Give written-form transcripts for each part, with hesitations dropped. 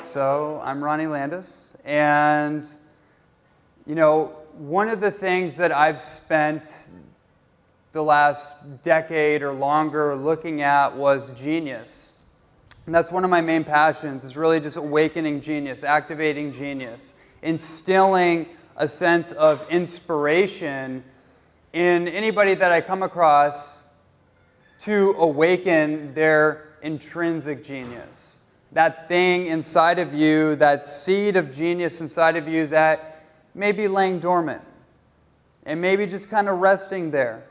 So I'm Ronnie Landis, and one of the things that I've spent the last decade or longer looking at was genius. And that's one of my main passions, is really just awakening genius, activating genius, instilling a sense of inspiration in anybody that I come across to awaken their intrinsic genius. That thing inside of you, that seed of genius inside of you that may be laying dormant and maybe just kind of resting there.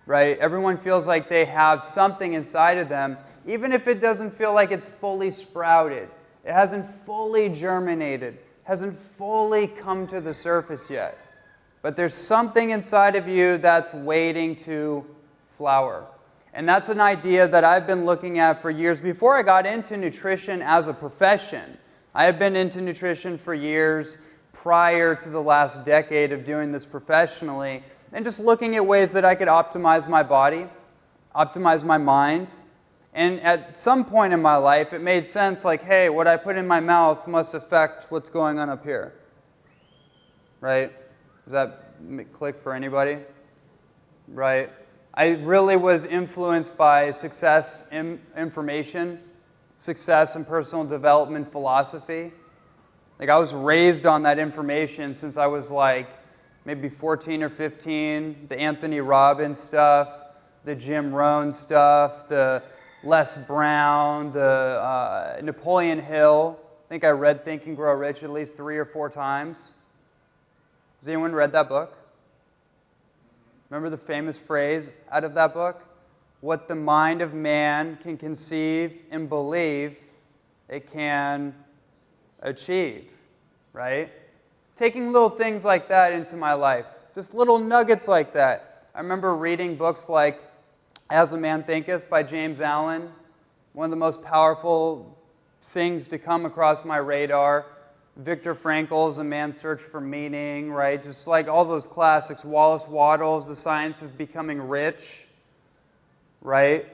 Right? Everyone feels like they have something inside of them, even if it doesn't feel like it's fully sprouted. It hasn't fully germinated, hasn't fully come to the surface yet. But there's something inside of you that's waiting to flower. And that's an idea that I've been looking at for years. Before I got into nutrition as a profession, I have been into nutrition for years prior to the last decade of doing this professionally, and just looking at ways that I could optimize my body, optimize my mind. And at some point in my life, it made sense, like, hey, what I put in my mouth must affect what's going on up here. Right? Does that click for anybody? Right? I really was influenced by success information, success and personal development philosophy. Like, I was raised on that information since I was like maybe 14 or 15. The Anthony Robbins stuff, the Jim Rohn stuff, the Les Brown, the Napoleon Hill. I think I read Think and Grow Rich at least 3 or 4 times. Has anyone read that book? Remember the famous phrase out of that book? What the mind of man can conceive and believe, it can achieve, right? Taking little things like that into my life, just little nuggets like that. I remember reading books like As a Man Thinketh by James Allen, one of the most powerful things to come across my radar. Viktor Frankl's A Man's Search for Meaning, right? Just like all those classics. Wallace Wattles, The Science of Becoming Rich, right?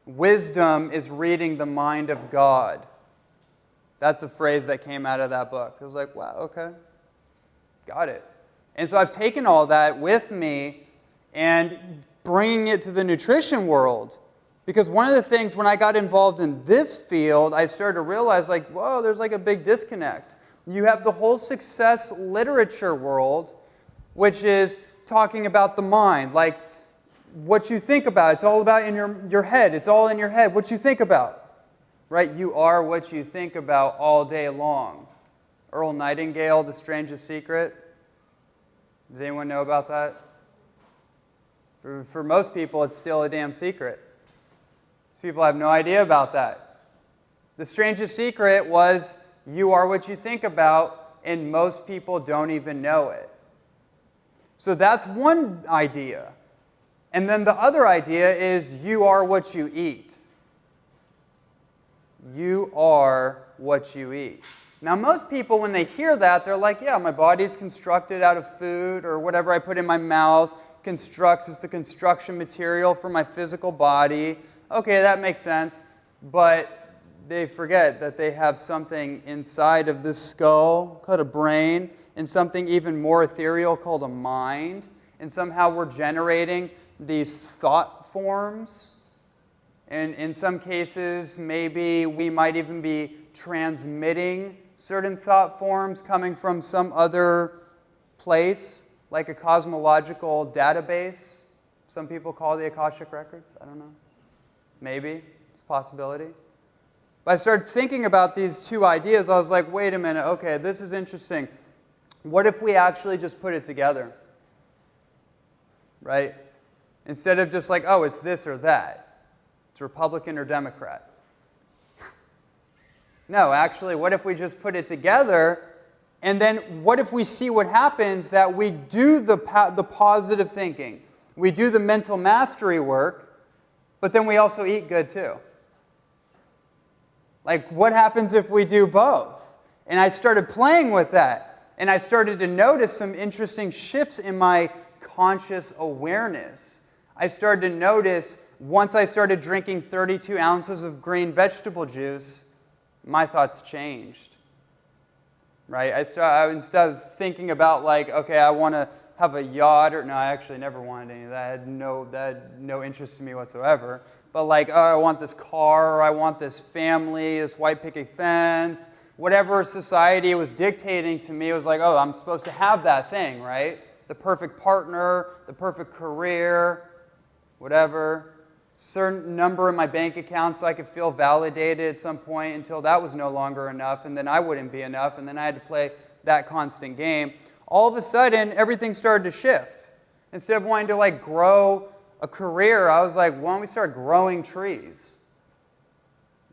Wisdom is reading the mind of God. That's a phrase that came out of that book. I was like, wow, okay, got it. And so I've taken all that with me and bringing it to the nutrition world. Because one of the things when I got involved in this field, I started to realize, like, whoa, there's like a big disconnect. You have the whole success literature world, which is talking about the mind, like what you think about. It's all about in your head. It's all in your head, what you think about, right? You are what you think about all day long. Earl Nightingale, The Strangest Secret. Does anyone know about that? For most people, it's still a damn secret. People have no idea about that. The Strangest Secret was you are what you think about, and most people don't even know it. So that's one idea. And then the other idea is you are what you eat. You are what you eat. Now, most people, when they hear that, they're like, yeah, my body's constructed out of food, or whatever I put in my mouth constructs as the construction material for my physical body. Okay, that makes sense. But they forget that they have something inside of this skull called a brain, and something even more ethereal called a mind. And somehow we're generating these thought forms. And in some cases, maybe we might even be transmitting certain thought forms coming from some other place, like a cosmological database. Some people call the Akashic Records. I don't know. Maybe. It's a possibility. But I started thinking about these two ideas. I was like, wait a minute. Okay, this is interesting. What if we actually just put it together? Right? Instead of just like, oh, it's this or that. It's Republican or Democrat. No, actually, what if we just put it together, and then what if we see what happens, that we do the positive thinking, we do the mental mastery work, but then we also eat good too? Like, what happens if we do both? And I started playing with that, and I started to notice some interesting shifts in my conscious awareness. I started to notice, once I started drinking 32 ounces of green vegetable juice, my thoughts changed. Right? Instead of thinking about like, okay, I want to have a yacht, or no, I actually never wanted any of that. That had no interest in me whatsoever. But like, oh, I want this car, or I want this family, this white picket fence, whatever society was dictating to me, it was like, oh, I'm supposed to have that thing, right? The perfect partner, the perfect career, whatever. Certain number in my bank account so I could feel validated at some point until that was no longer enough, and then I wouldn't be enough, and then I had to play that constant game. All of a sudden, everything started to shift. Instead of wanting to like grow a career, I was like, why don't we start growing trees?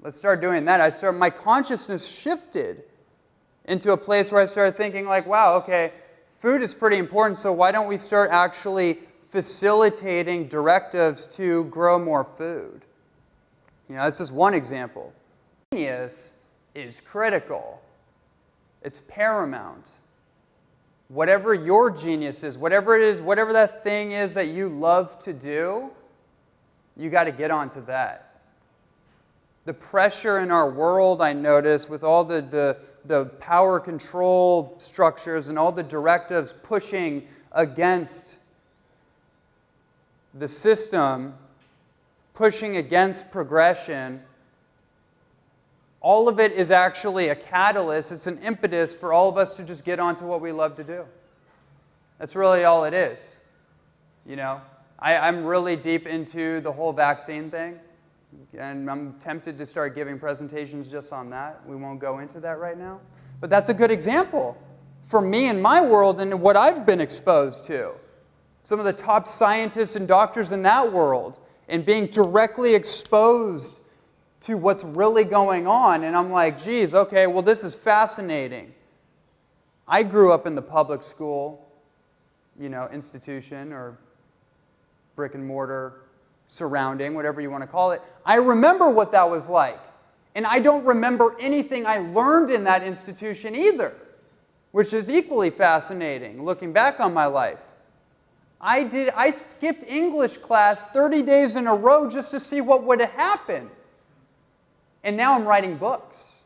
Let's start doing that. My consciousness shifted into a place where I started thinking like, wow, okay, food is pretty important, so why don't we start actually facilitating directives to grow more food? You know, that's just one example. Genius is critical. It's paramount. Whatever your genius is, whatever it is, whatever that thing is that you love to do, you got to get onto that. The pressure in our world, I notice, with all the power control structures and all the directives pushing against the system, pushing against progression, all of it is actually a catalyst. It's an impetus for all of us to just get onto what we love to do. That's really all it is. You know, I'm really deep into the whole vaccine thing, and I'm tempted to start giving presentations just on that. We won't go into that right now. But that's a good example for me in my world and what I've been exposed to. Some of the top scientists and doctors in that world, and being directly exposed to what's really going on. And I'm like, geez, okay, well, this is fascinating. I grew up in the public school, you know, institution or brick and mortar surrounding, whatever you want to call it. I remember what that was like. And I don't remember anything I learned in that institution either, which is equally fascinating, looking back on my life. I skipped English class 30 days in a row just to see what would have happened. And now I'm writing books.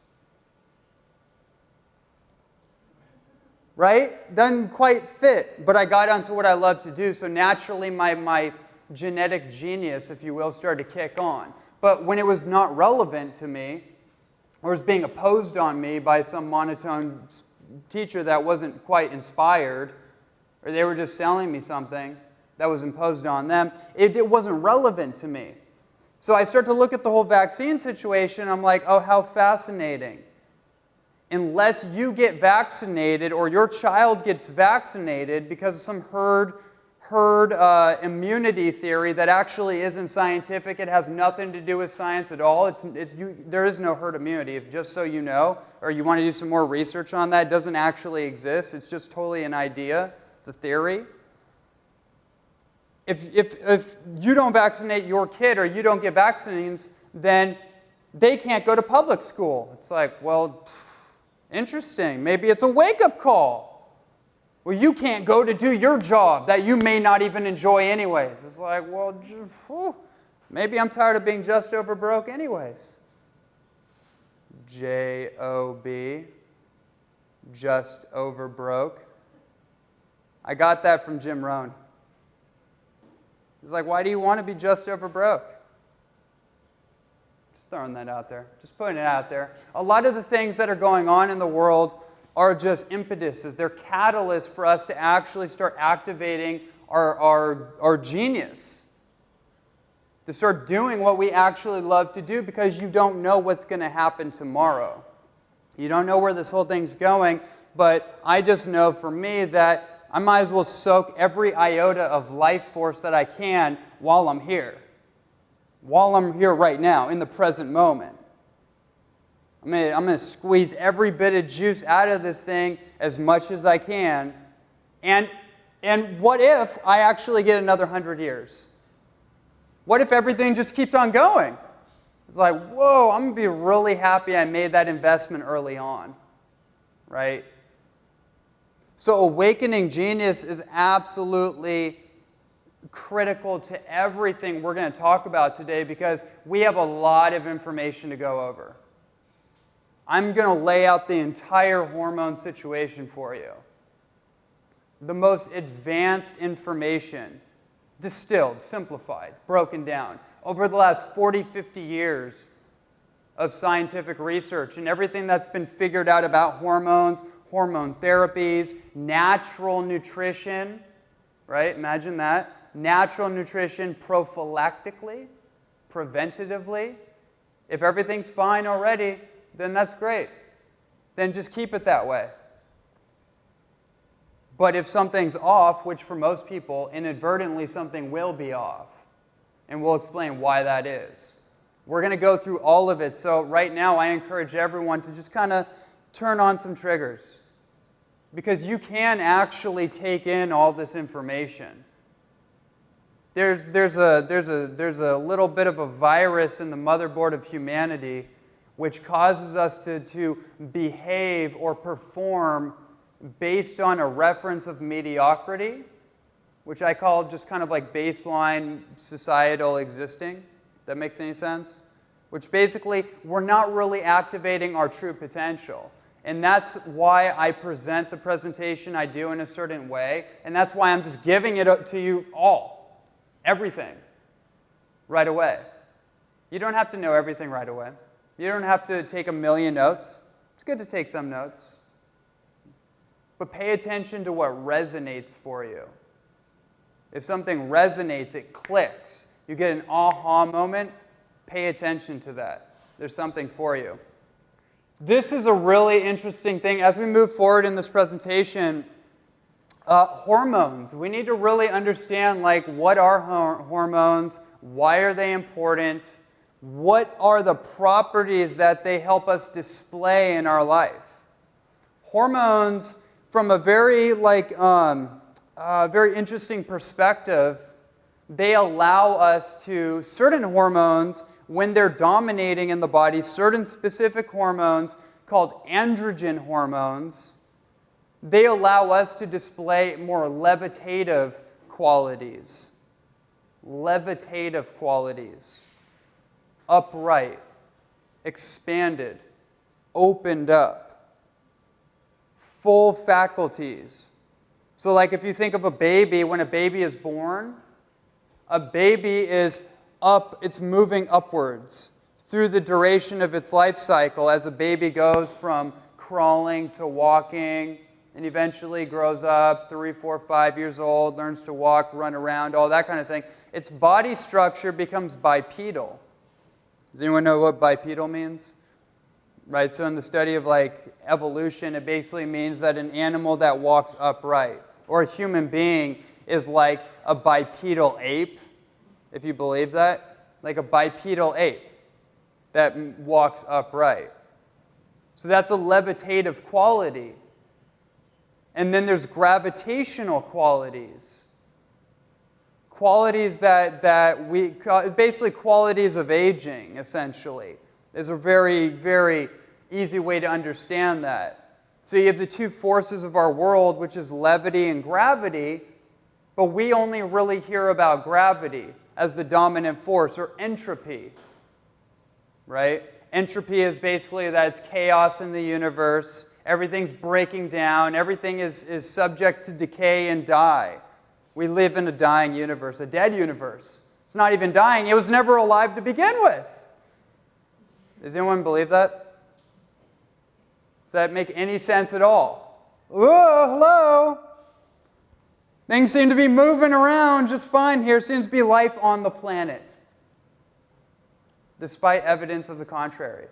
Right? Doesn't quite fit, but I got onto what I love to do, so naturally my genetic genius, if you will, started to kick on. But when it was not relevant to me, or was being opposed on me by some monotone teacher that wasn't quite inspired, or they were just selling me something that was imposed on them, it wasn't relevant to me. So I start to look at the whole vaccine situation, I'm like, oh, how fascinating. Unless you get vaccinated or your child gets vaccinated because of some herd immunity theory that actually isn't scientific, it has nothing to do with science at all. There is no herd immunity, just so you know, or you want to do some more research on that, it doesn't actually exist. It's just totally an idea. It's a theory. If you don't vaccinate your kid or you don't get vaccines, then they can't go to public school. It's like, well, interesting. Maybe it's a wake-up call. Well, you can't go to do your job that you may not even enjoy anyways. It's like, well, maybe I'm tired of being just over broke anyways. J-O-B, just over broke. I got that from Jim Rohn. He's like, why do you want to be just over broke? Just throwing that out there. Just putting it out there. A lot of the things that are going on in the world are just impetuses. They're catalysts for us to actually start activating our genius. To start doing what we actually love to do, because you don't know what's going to happen tomorrow. You don't know where this whole thing's going, but I just know for me that I might as well soak every iota of life force that I can while I'm here. While I'm here right now, in the present moment. I'm going to squeeze every bit of juice out of this thing as much as I can. And what if I actually get another 100 years? What if everything just keeps on going? It's like, whoa, I'm going to be really happy I made that investment early on. Right? So awakening genius is absolutely critical to everything we're going to talk about today, because we have a lot of information to go over. I'm going to lay out the entire hormone situation for you. The most advanced information, distilled, simplified, broken down, over the last 40, 50 years of scientific research and everything that's been figured out about hormones, hormone therapies, natural nutrition, right? Imagine that. Natural nutrition prophylactically, preventatively. If everything's fine already, then that's great. Then just keep it that way. But if something's off, which for most people, inadvertently something will be off. And we'll explain why that is. We're going to go through all of it. So right now, I encourage everyone to just kind of turn on some triggers. Because you can actually take in all this information. There's a little bit of a virus in the motherboard of humanity which causes us to behave or perform based on a reference of mediocrity, which I call just kind of like baseline societal existing. That makes any sense? Which basically, we're not really activating our true potential. And that's why I present the presentation I do in a certain way. And that's why I'm just giving it to you all. Everything. Right away. You don't have to know everything right away. You don't have to take 1,000,000 notes. It's good to take some notes. But pay attention to what resonates for you. If something resonates, it clicks. You get an aha moment, pay attention to that. There's something for you. This is a really interesting thing. As we move forward in this presentation, hormones. We need to really understand, like, what are hormones? Why are they important? What are the properties that they help us display in our life? Hormones, from a very, very interesting perspective, they allow us to, certain hormones, when they're dominating in the body, certain specific hormones called androgen hormones, they allow us to display more levitative qualities. Levitative qualities. Upright, expanded, opened up, full faculties. So like if you think of a baby, when a baby is born, a baby is up, it's moving upwards through the duration of its life cycle as a baby goes from crawling to walking and eventually grows up, 3, 4, 5 years old, learns to walk, run around, all that kind of thing. Its body structure becomes bipedal. Does anyone know what bipedal means? Right, so in the study of like evolution, it basically means that an animal that walks upright, or a human being, is like a bipedal ape, if you believe that. Like a bipedal ape that walks upright. So that's a levitative quality. And then there's gravitational qualities. Qualities that we, basically qualities of aging, essentially. Is a very, very easy way to understand that. So you have the two forces of our world, which is levity and gravity, but we only really hear about gravity as the dominant force, or entropy, right? Entropy is basically that it's chaos in the universe, everything's breaking down, everything is subject to decay and die. We live in a dying universe, a dead universe. It's not even dying, it was never alive to begin with. Does anyone believe that? Does that make any sense at all? Whoa, hello! Things seem to be moving around just fine here. Seems to be life on the planet, despite evidence of the contrary.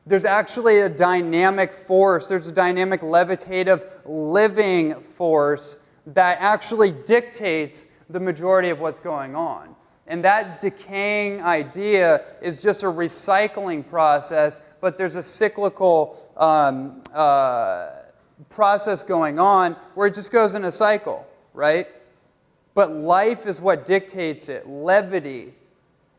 There's actually a dynamic force. There's a dynamic levitative living force that actually dictates the majority of what's going on. And that decaying idea is just a recycling process, but there's a cyclical process going on where it just goes in a cycle, right? But life is what dictates it, levity.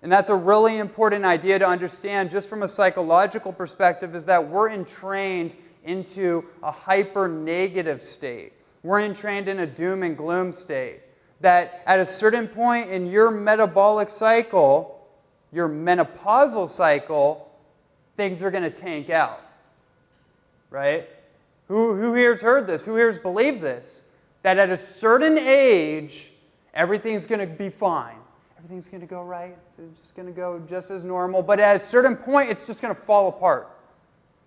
And that's a really important idea to understand just from a psychological perspective, is that we're entrained into a hyper-negative state. We're entrained in a doom and gloom state. That at a certain point in your metabolic cycle, your menopausal cycle, things are going to tank out. Right? Who here's heard this? Who here's believed this? That at a certain age, everything's going to be fine. Everything's going to go right. It's just going to go just as normal. But at a certain point, it's just going to fall apart.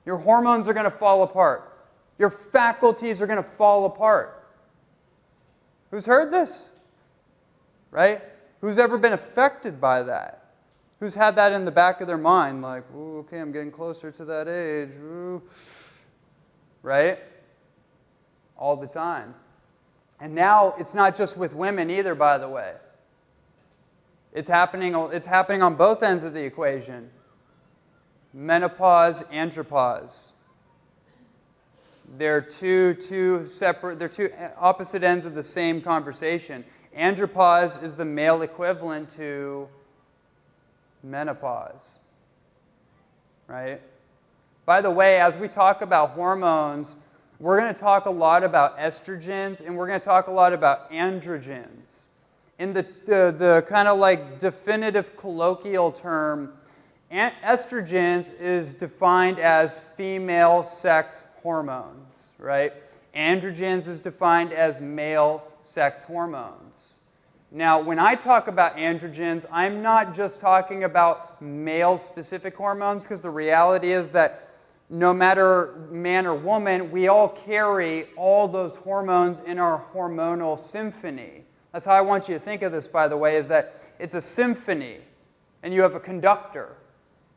Your hormones are going to fall apart. Your faculties are going to fall apart. Who's heard this? Right? Who's ever been affected by that? Who's had that in the back of their mind? Like, ooh, okay, I'm getting closer to that age. Ooh. Right? All the time. And now it's not just with women either, by the way. It's happening on both ends of the equation. Menopause, andropause. They're two opposite ends of the same conversation. Andropause is the male equivalent to menopause. Right? By the way, as we talk about hormones, we're going to talk a lot about estrogens and we're going to talk a lot about androgens. In the kind of like definitive colloquial term, estrogens is defined as female sex hormones, right? Androgens is defined as male sex hormones. Now, when I talk about androgens, I'm not just talking about male-specific hormones, because the reality is that no matter man or woman, we all carry all those hormones in our hormonal symphony. That's how I want you to think of this, by the way, is that it's a symphony, and you have a conductor.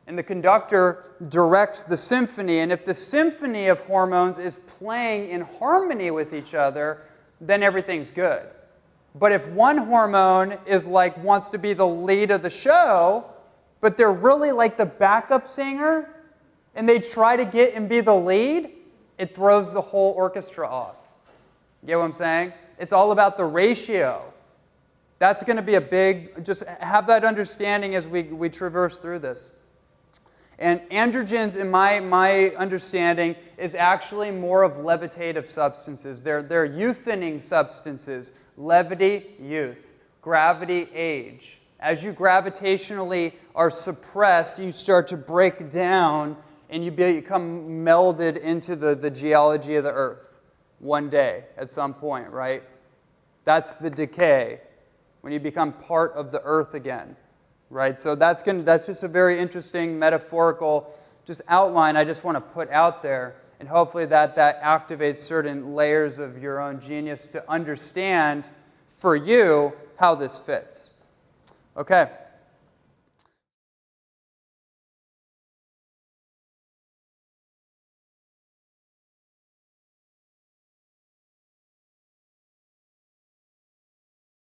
And the conductor directs the symphony, and if the symphony of hormones is playing in harmony with each other, then everything's good. But if one hormone is wants to be the lead of the show, but they're really like the backup singer, and they try to get and be the lead, it throws the whole orchestra off. You get what I'm saying? It's all about the ratio. That's going to be a big, just have that understanding as we traverse through this. And androgens, in my understanding, is actually more of levitative substances. They're youthening substances. Levity, youth. Gravity, age. As you gravitationally are suppressed, you start to break down and you become melded into the geology of the earth one day at some point, right? That's the decay, when you become part of the earth again, right? So that's just a very interesting metaphorical just outline I just want to put out there, and hopefully that activates certain layers of your own genius to understand for you how this fits. Okay.